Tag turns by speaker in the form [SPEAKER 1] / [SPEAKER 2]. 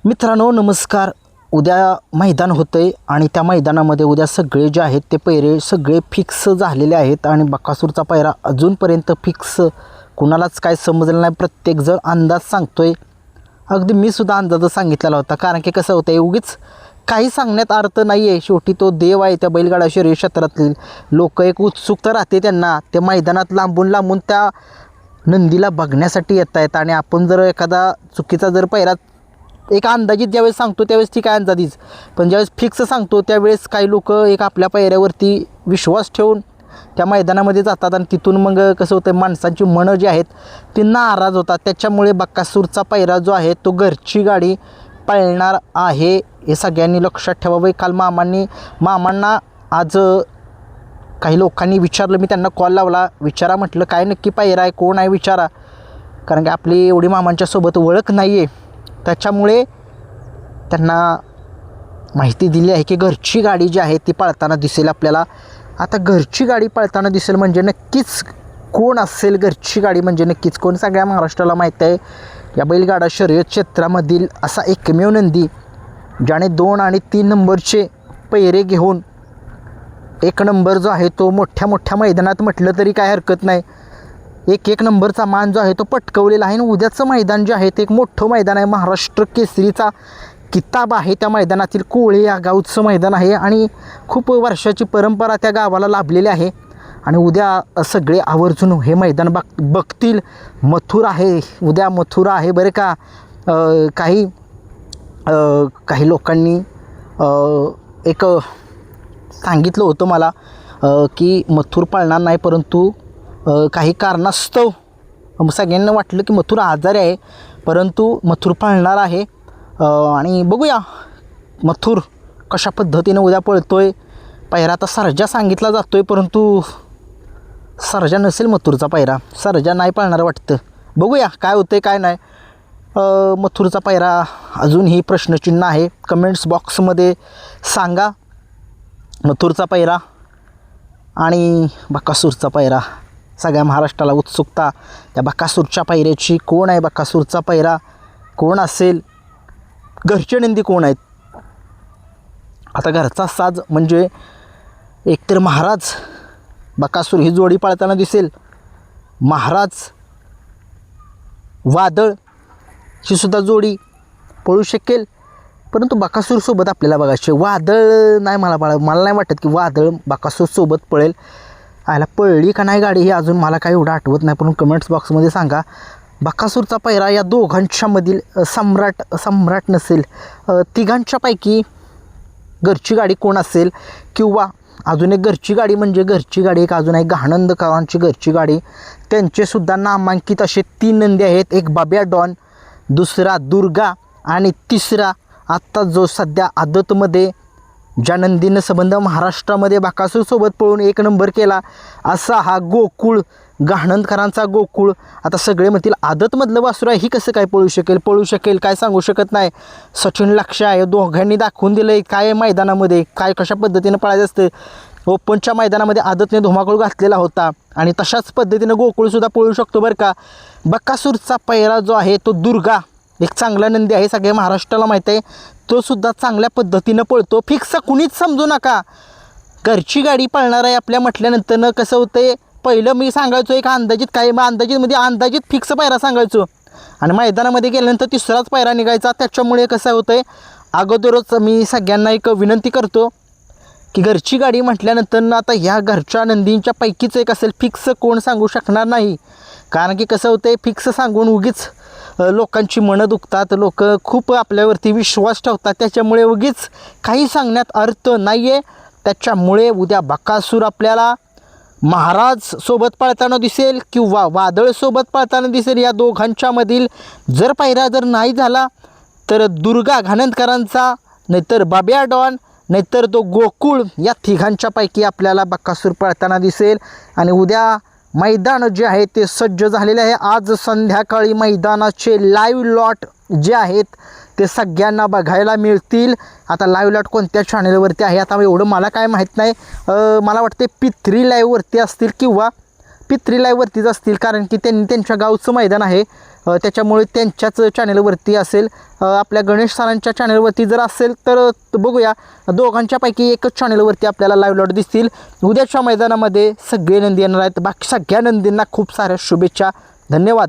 [SPEAKER 1] मित्रांनो नमस्कार. उद्या मैदान होतं आहे आणि त्या मैदानामध्ये उद्या सगळे जे आहेत ते पैरे सगळे फिक्स झालेले आहेत आणि बकासूरचा पैरा अजूनपर्यंत फिक्स कुणालाच काय समजलं नाही. प्रत्येकजण अंदाज सांगतो आहे. अगदी मी सुद्धा अंदाजच सांगितलेला होता, कारण की कसं होतं आहे उगीच काही सांगण्यात अर्थ नाही आहे. शेवटी तो देव आहे त्या बैलगाडा शर्यत क्षेत्रातील. लोक एक उत्सुकता राहते त्यांना, त्या मैदानात लांबून लांबून त्या नंदीला बघण्यासाठी येत आहेत. आणि आपण जर एखादा चुकीचा जर पैरा एक अंदाजित ज्यावेळेस सांगतो त्यावेळेस ठीक आहे अंदाजीच, पण ज्यावेळेस फिक्स सांगतो त्यावेळेस काही लोक एक आपल्या पैऱ्यावरती विश्वास ठेवून त्या मैदानामध्ये जातात आणि तिथून मग कसं होतं माणसांची मनं जी आहेत ती नाराज होतात. त्याच्यामुळे बकासूरचा पैरा जो आहे तो घरची गाडी पळणार आहे हे सगळ्यांनी लक्षात ठेवावं. काल मामांना आज काही लोकांनी विचारलं, मी त्यांना कॉल लावला, विचारा म्हटलं काय नक्की पैरा आहे, कोण आहे विचारा, कारण की आपली एवढी मामांच्यासोबत ओळख नाही आहे. त्याच्यामुळे त्यांना माहिती दिली आहे की घरची गाडी जी आहे ती पळताना दिसेल आपल्याला. आता घरची गाडी पळताना दिसेल म्हणजे नक्कीच कोण असेल घरची गाडी, म्हणजे नक्कीच कोण, सगळ्या महाराष्ट्राला माहीत आहे या बैलगाडा शर्यत क्षेत्रामधील असा एकमेव नंदी ज्याने 2 आणि 3 नंबरचे पैरे घेऊन 1 नंबर जो आहे तो मोठ्या मोठ्या मैदानात म्हटलं तरी काय हरकत नाही, 1 नंबरचा मान जो आहे तो पटकवलेला आहे. आणि उद्याचं मैदान जे आहे ते एक मोठं मैदान आहे, महाराष्ट्र केसरीचा किताब आहे त्या मैदानातील. कोळे या गावचं मैदान आहे आणि खूप वर्षाची परंपरा त्या गावाला लाभलेली आहे. आणि उद्या सगळे आवर्जून हे मैदान बघतील. मथुरा आहे उद्या, मथुरा आहे बरं का. काही लोकांनी एक सांगितलं होतं मला की मथुर पळणार नाही, परंतु काही कारणास्तव सगळ्यांना वाटलं की मथुर आजारी आहे, परंतु मथुर पळणार आहे. आणि बघूया मथुर कशा पद्धतीने उद्या पळतो आहे. पैरा आता सर्जा सांगितला जातो आहे, परंतु सर्जा नसेल मथुरचा पैरा, सर्जा नाही पळणार वाटतं. बघूया काय होतं आहे काय नाही. मथुरचा पैरा अजूनही प्रश्नचिन्ह आहे. कमेंट्स बॉक्समध्ये सांगा मथुरचा पैरा आणि बकासूरचा पैरा. सगळ्या महाराष्ट्राला उत्सुकता त्या बकासूरच्या पैऱ्याची. कोण आहे बकासूरचा पैरा, कोण असेल, घरचे नंदी कोण आहेत. आता घरचा साज म्हणजे एकतर महाराज बकासूर ही जोडी पाळताना दिसेल, महाराज वादळ ही सुद्धा जोडी पळू शकेल, परंतु बकासूरसोबत आपल्याला बघायचे. वादळ नाही, मला नाही वाटत की वादळ बकासूरसोबत पळेल. आयला पळली का नाही गाडी हे अजून मला काही एवढं आठवत नाही, पण कमेंट्स बॉक्समध्ये सांगा. बकासूरचा पैरा या दोघांच्यामधील सम्राट नसेल, तिघांच्यापैकी घरची गाडी कोण असेल, किंवा अजून एक घरची गाडी म्हणजे घरची गाडी एक अजून एक गहानंदकरांची घरची गाडी. त्यांचेसुद्धा नामांकित असे 3 नंदी आहेत. एक बाब्या डॉन, दुसरा दुर्गा आणि तिसरा आत्ता जो सध्या आदतमध्ये ज्या नंदीनं संबंध महाराष्ट्रामध्ये बकासूरसोबत पळून 1 नंबर केला असा हा गोकुळ, गहानंदकरांचा गोकुळ. आता सगळे म्हणतील आदतमधलं वासरू आहे, ही कसं काय पळू शकेल काय सांगू शकत नाही. सचिन लक्ष आहे, दोघांनी दाखवून दिलं आहे काय मैदानामध्ये काय कशा पद्धतीनं पळायचं असतं. ओपनच्या मैदानामध्ये आदतने धुमाकूळ घातलेला होता आणि तशाच पद्धतीनं गोकुळसुद्धा पळू शकतो बरं का. बकासूरचा पैरा जो आहे तो दुर्गा, एक चांगला नंदी आहे, सगळ्या महाराष्ट्राला माहीत आहे, तो सुद्धा चांगल्या पद्धतीनं पळतो. फिक्स कुणीच समजू नका, घरची गाडी पळणार आहे आपल्या म्हटल्यानंतरनं कसं होतं, पहिलं मी सांगायचो एक अंदाजित काय, मग अंदाजित फिक्स पायरा सांगायचो आणि मैदानामध्ये गेल्यानंतर तिसराच पायरा निघायचा. त्याच्यामुळे कसं होतं आहे, अगोदरच मी सगळ्यांना एक विनंती करतो की घरची गाडी म्हटल्यानंतर आता ह्या घरच्या नंदींच्या पैकीच एक असेल. फिक्स कोण सांगू शकणार नाही, कारण की कसं होतं आहे फिक्स सांगून उगीच लोकांची मनं दुखतात, लोक खूप आपल्यावरती विश्वास ठेवतात, त्याच्यामुळे उगीच काही सांगण्यात अर्थ नाही आहे. त्याच्यामुळे उद्या बकासूर आपल्याला महाराज सोबत पळताना दिसेल किंवा वादळसोबत पळताना दिसेल. या दोघांच्यामधील जर पैरा नाही झाला तर दुर्गा गहानंदकरांचा, नाहीतर बाब्या डॉन, नाहीतर तो गोकुळ, या तिघांच्यापैकी आपल्याला बकासूर पळताना दिसेल. आणि उद्या मैदान जे आहे ते सज्ज झालेले आहे. आज संध्याकाळी मैदानाचे लाईव्ह लॉट जे आहेत ते सगळ्यांना बघायला मिळतील. आता लाईव्ह लॉट कोणत्या चॅनलवरती आहे आता एवढं मला काय माहीत नाही, मला वाटते P3 लाईव्हवरती असतील किंवा पित्री लाईव्हवरतीच असतील, कारण की त्यांनी त्यांच्या गावचं मैदान आहे, त्याच्यामुळे त्यांच्याच चॅनलवरती असेल. आपल्या गणेश सरांच्या चॅनलवरती जर असेल तर बघूया, दोघांच्यापैकी एकच चॅनलवरती आपल्याला लाईव्ह लॉट दिसतील. उद्याच्या मैदानामध्ये सगळे नंदी येणार आहेत. बाकी सगळ्या नंदींना खूप साऱ्या शुभेच्छा. धन्यवाद.